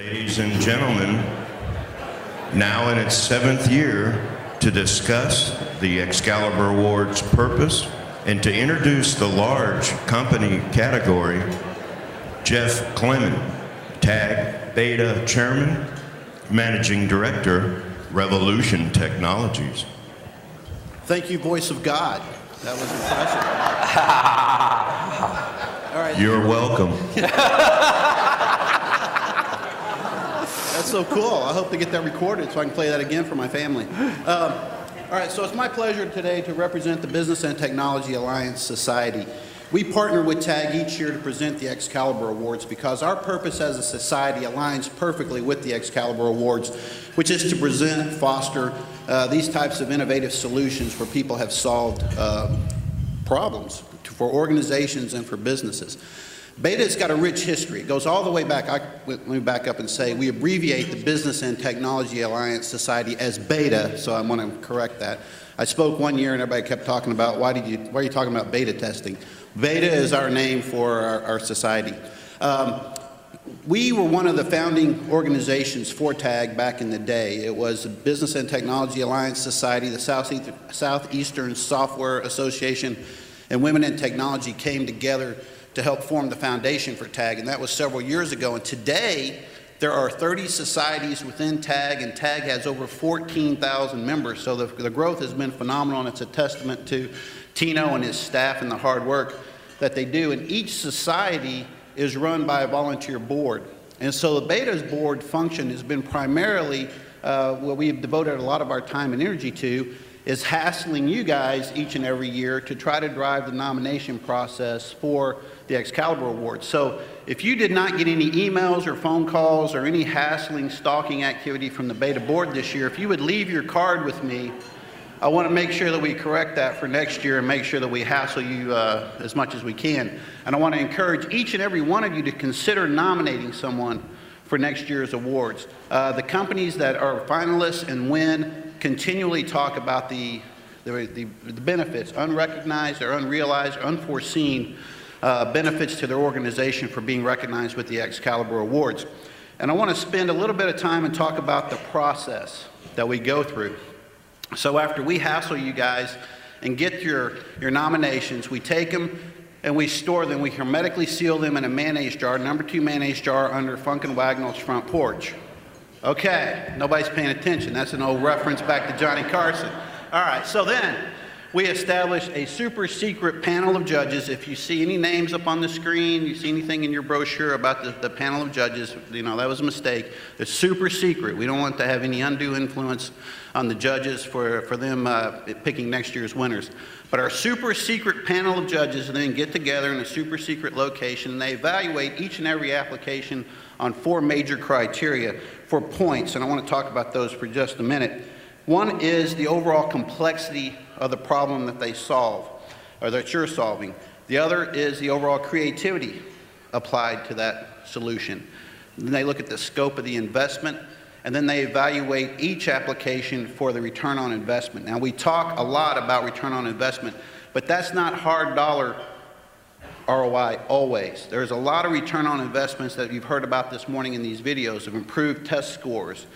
Ladies and gentlemen, now in its 7th year, to discuss the Excalibur Award's purpose and to introduce the large company category, Jeff Clement, TAG Beta Chairman, Managing Director, Revolution Technologies. Thank you, voice of God. That was impressive. All right. You're welcome. That's so cool. I hope to get that recorded so I can play that again for my family. All right, so it's my pleasure today to represent the Business and Technology Alliance Society. We partner with TAG each year to present the Excalibur Awards because our purpose as a society aligns perfectly with the Excalibur Awards, which is to present, foster these types of innovative solutions where people have solved problems for organizations and for businesses. Beta's got a rich history. It goes all the way back. Let me back up and say we abbreviate the Business and Technology Alliance Society as Beta, so I want to correct that. I spoke one year and everybody kept talking about, why are you talking about beta testing? Beta is our name for our society. We were one of the founding organizations for TAG back in the day. It was the Business and Technology Alliance Society, the Southeastern Software Association, and Women in Technology came together to help form the foundation for TAG, and that was several years ago. And today, there are 30 societies within TAG, and TAG has over 14,000 members. So the growth has been phenomenal, and it's a testament to Tino and his staff and the hard work that they do. And each society is run by a volunteer board. And so the Beta's board function has been primarily what we've devoted a lot of our time and energy to is hassling you guys each and every year to try to drive the nomination process for the Excalibur Awards. So if you did not get any emails or phone calls or any hassling, stalking activity from the Beta board this year, if you would leave your card with me, I want to make sure that we correct that for next year and make sure that we hassle you as much as we can. And I want to encourage each and every one of you to consider nominating someone for next year's awards. The companies that are finalists and win continually talk about the benefits, unrecognized or unrealized or unforeseen benefits to their organization for being recognized with the Excalibur Awards. And I want to spend a little bit of time and talk about the process that we go through. So after we hassle you guys and get your nominations, we take them and we store them. We hermetically seal them in a mayonnaise jar, #2 mayonnaise jar under Funkin' Wagnall's front porch. Okay, nobody's paying attention. That's an old reference back to Johnny Carson. All right, so then we established a super secret panel of judges. If you see any names up on the screen, you see anything in your brochure about the panel of judges, you know, that was a mistake. It's super secret. We don't want to have any undue influence on the judges for them picking next year's winners. But our super secret panel of judges then get together in a super secret location and they evaluate each and every application on 4 major criteria for points, and I want to talk about those for just a minute. One is the overall complexity of the problem that they solve, or that you're solving. The other is the overall creativity applied to that solution. Then they look at the scope of the investment, and then they evaluate each application for the return on investment. Now, we talk a lot about return on investment, but that's not hard dollar ROI always. There's a lot of return on investments that you've heard about this morning in these videos of improved test scores,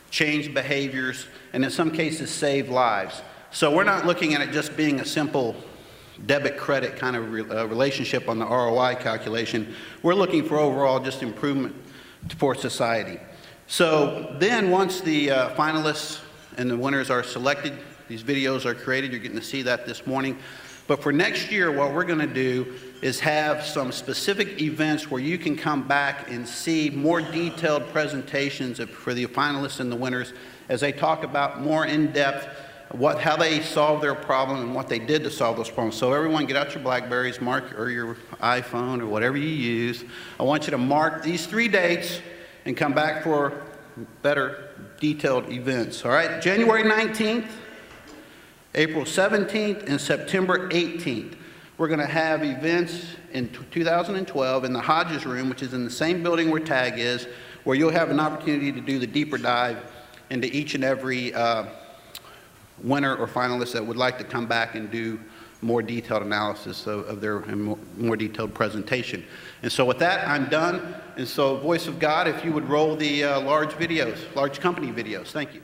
changed behaviors, and in some cases saved lives. So we're not looking at it just being a simple debit credit kind of relationship on the ROI calculation. We're looking for overall just improvement for society. So then once the finalists and the winners are selected, these videos are created. You're getting to see that this morning. But for next year, what we're going to do is have some specific events where you can come back and see more detailed presentations for the finalists and the winners as they talk about more in-depth how they solved their problem and what they did to solve those problems. So everyone get out your Blackberries, or your iPhone or whatever you use. I want you to mark these 3 dates and come back for better detailed events. All right, January 19th, April 17th, and September 18th. We're going to have events in 2012 in the Hodges Room, which is in the same building where TAG is, where you'll have an opportunity to do the deeper dive into each and every winner or finalist that would like to come back and do more detailed analysis of their and more detailed presentation. And so with that, I'm done. And so Voice of God, if you would roll the large company videos. Thank you.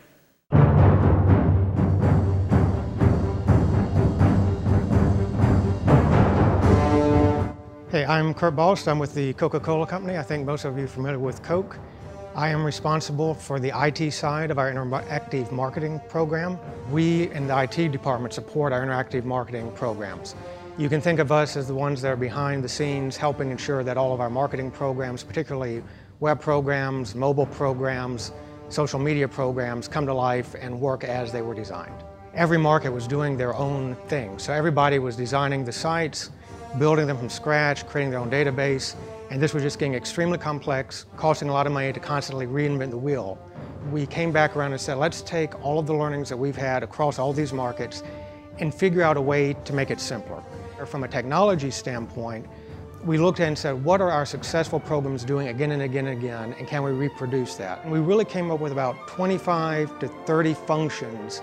Hey, I'm Kurt Balst. I'm with the Coca-Cola Company. I think most of you are familiar with Coke. I am responsible for the IT side of our interactive marketing program. We in the IT department support our interactive marketing programs. You can think of us as the ones that are behind the scenes helping ensure that all of our marketing programs, particularly web programs, mobile programs, social media programs, come to life and work as they were designed. Every market was doing their own thing. So everybody was designing the sites, building them from scratch, creating their own database, and this was just getting extremely complex, costing a lot of money to constantly reinvent the wheel. We came back around and said, let's take all of the learnings that we've had across all these markets and figure out a way to make it simpler. From a technology standpoint, we looked at and said, what are our successful programs doing again and again and again, and can we reproduce that? And we really came up with about 25 to 30 functions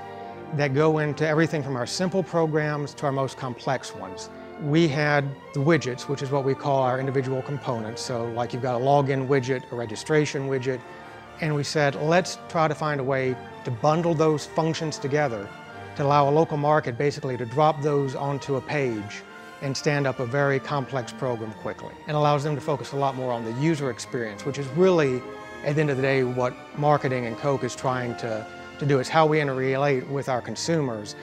that go into everything from our simple programs to our most complex ones. We had the widgets, which is what we call our individual components. So like you've got a login widget, a registration widget, and we said, let's try to find a way to bundle those functions together to allow a local market basically to drop those onto a page and stand up a very complex program quickly. It allows them to focus a lot more on the user experience, which is really, at the end of the day, what marketing and Coke is trying to do. It's how we interrelate with our consumers.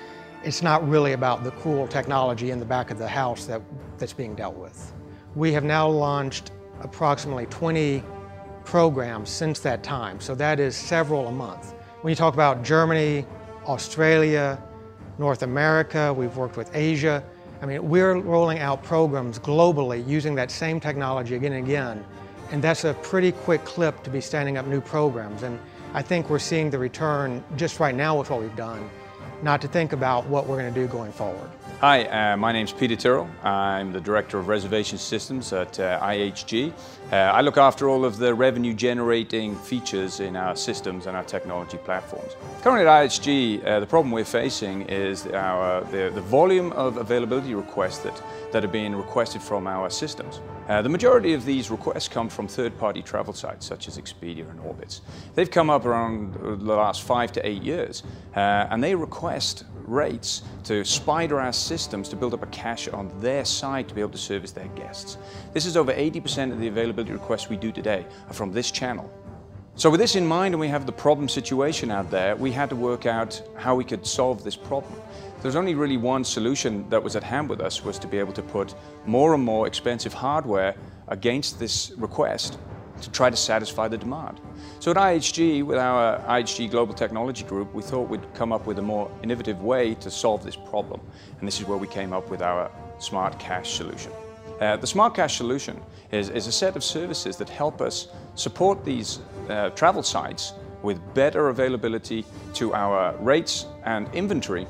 It's not really about the cool technology in the back of the house that's being dealt with. We have now launched approximately 20 programs since that time, so that is several a month. When you talk about Germany, Australia, North America, we've worked with Asia. I mean, we're rolling out programs globally using that same technology again and again, and that's a pretty quick clip to be standing up new programs. And I think we're seeing the return just right now with what we've done, not to think about what we're going to do going forward. Hi, my name's Peter Tyrrell. I'm the Director of Reservation Systems at IHG. I look after all of the revenue generating features in our systems and our technology platforms. Currently at IHG, the problem we're facing is the volume of availability requests that are being requested from our systems. The majority of these requests come from third-party travel sites such as Expedia and Orbitz. They've come up around the last 5 to 8 years, and they request rates to spider our systems to build up a cache on their side to be able to service their guests. This is over 80% of the availability requests we do today are from this channel. So with this in mind, and we have the problem situation out there, we had to work out how we could solve this problem. There's only really one solution that was at hand with us, was to be able to put more and more expensive hardware against this request to try to satisfy the demand. So at IHG, with our IHG Global Technology Group, we thought we'd come up with a more innovative way to solve this problem. And this is where we came up with our Smart Cache solution. The Smart Cache solution is a set of services that help us support these travel sites with better availability to our rates and inventory,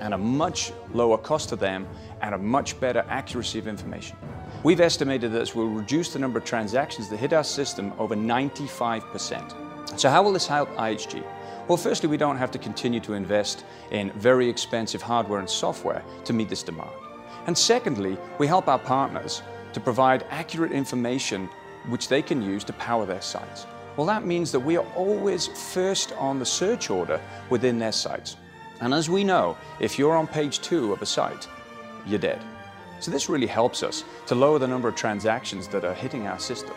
and a much lower cost to them, and a much better accuracy of information. We've estimated that this will reduce the number of transactions that hit our system over 95%. So how will this help IHG? Well, firstly, we don't have to continue to invest in very expensive hardware and software to meet this demand. And secondly, we help our partners to provide accurate information which they can use to power their sites. Well, that means that we are always first on the search order within their sites. And as we know, if you're on page 2 of a site, you're dead. So this really helps us to lower the number of transactions that are hitting our system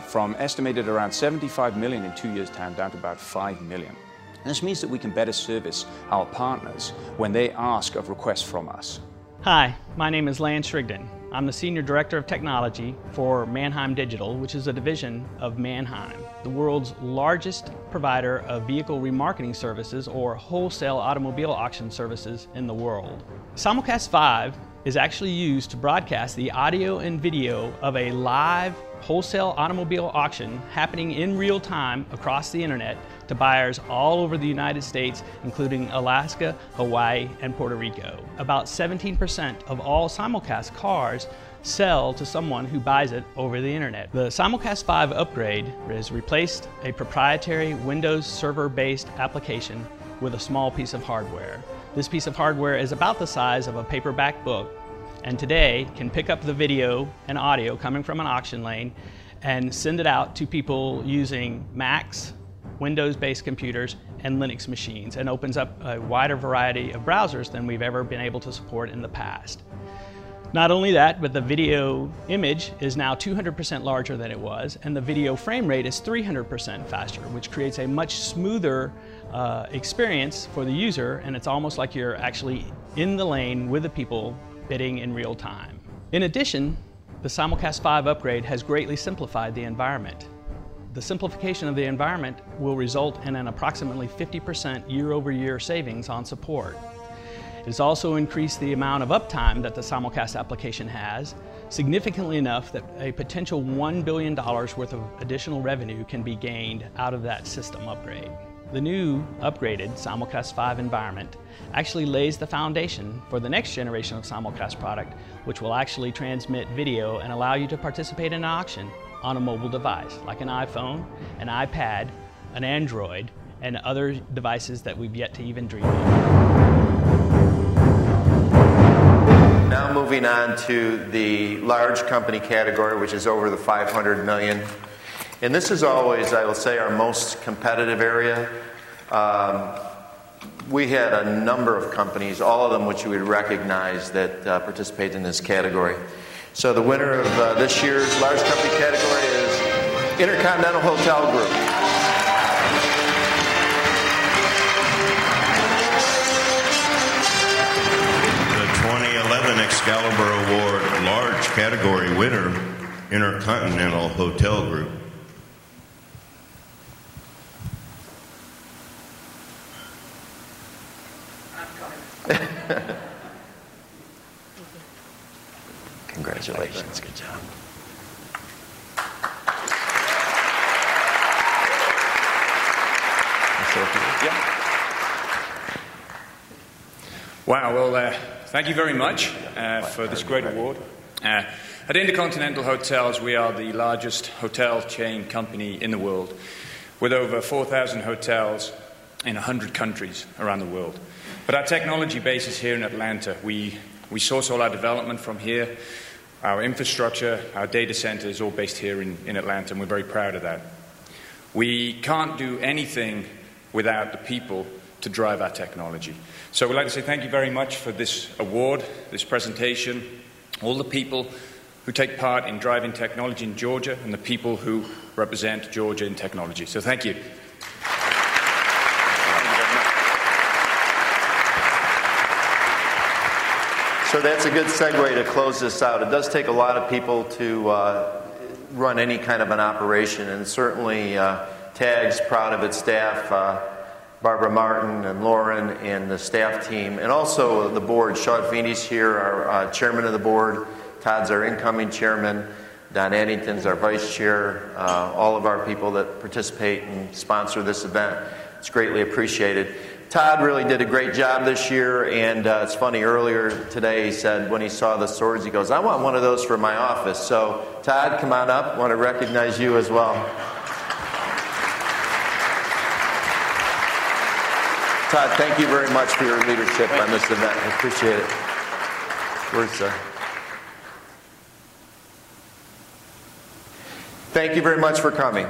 from estimated around 75 million in 2 years' time down to about 5 million. And this means that we can better service our partners when they ask of requests from us. Hi, my name is Lance Shrigden. I'm the Senior Director of Technology for Mannheim Digital, which is a division of Mannheim, the world's largest provider of vehicle remarketing services or wholesale automobile auction services in the world. Simulcast 5 is actually used to broadcast the audio and video of a live wholesale automobile auction happening in real time across the internet to buyers all over the United States, including Alaska, Hawaii, and Puerto Rico. About 17% of all simulcast cars sell to someone who buys it over the internet. The Simulcast 5 upgrade has replaced a proprietary Windows server-based application with a small piece of hardware. This piece of hardware is about the size of a paperback book, and today can pick up the video and audio coming from an auction lane and send it out to people using Macs, Windows-based computers, and Linux machines, and opens up a wider variety of browsers than we've ever been able to support in the past. Not only that, but the video image is now 200% larger than it was, and the video frame rate is 300% faster, which creates a much smoother experience for the user, and it's almost like you're actually in the lane with the people bidding in real time. In addition, the Simulcast 5 upgrade has greatly simplified the environment. The simplification of the environment will result in an approximately 50% year-over-year savings on support. It has also increased the amount of uptime that the Simulcast application has, significantly enough that a potential $1 billion worth of additional revenue can be gained out of that system upgrade. The new upgraded Simulcast 5 environment actually lays the foundation for the next generation of Simulcast product, which will actually transmit video and allow you to participate in an auction on a mobile device, like an iPhone, an iPad, an Android, and other devices that we've yet to even dream of. Now moving on to the large company category, which is over the 500 million. And this is always, I will say, our most competitive area. We had a number of companies, all of them which you would recognize, that participate in this category. So the winner of this year's large company category is Intercontinental Hotel Group. The 2011 Excalibur Award large category winner, Intercontinental Hotel Group. Congratulations, good job. Wow, well, thank you very much for this great award. At Intercontinental Hotels, we are the largest hotel chain company in the world, with over 4,000 hotels in 100 countries around the world. But our technology base is here in Atlanta. We source all our development from here. Our infrastructure, our data center is all based here in Atlanta, and we're very proud of that. We can't do anything without the people to drive our technology. So we'd like to say thank you very much for this award, this presentation, all the people who take part in driving technology in Georgia, and the people who represent Georgia in technology. So thank you. So that's a good segue to close this out. It does take a lot of people to run any kind of an operation, and certainly TAG's proud of its staff, Barbara Martin and Lauren and the staff team, and also the board. Sean Feeney's here, our chairman of the board. Todd's our incoming chairman. Don Addington's our vice chair. All of our people that participate and sponsor this event. It's greatly appreciated. Todd really did a great job this year, and it's funny, earlier today he said when he saw the swords, he goes, I want one of those for my office. So Todd, come on up. I want to recognize you as well. Todd, thank you very much for your leadership on this event. I appreciate it. Where's Thank you very much for coming.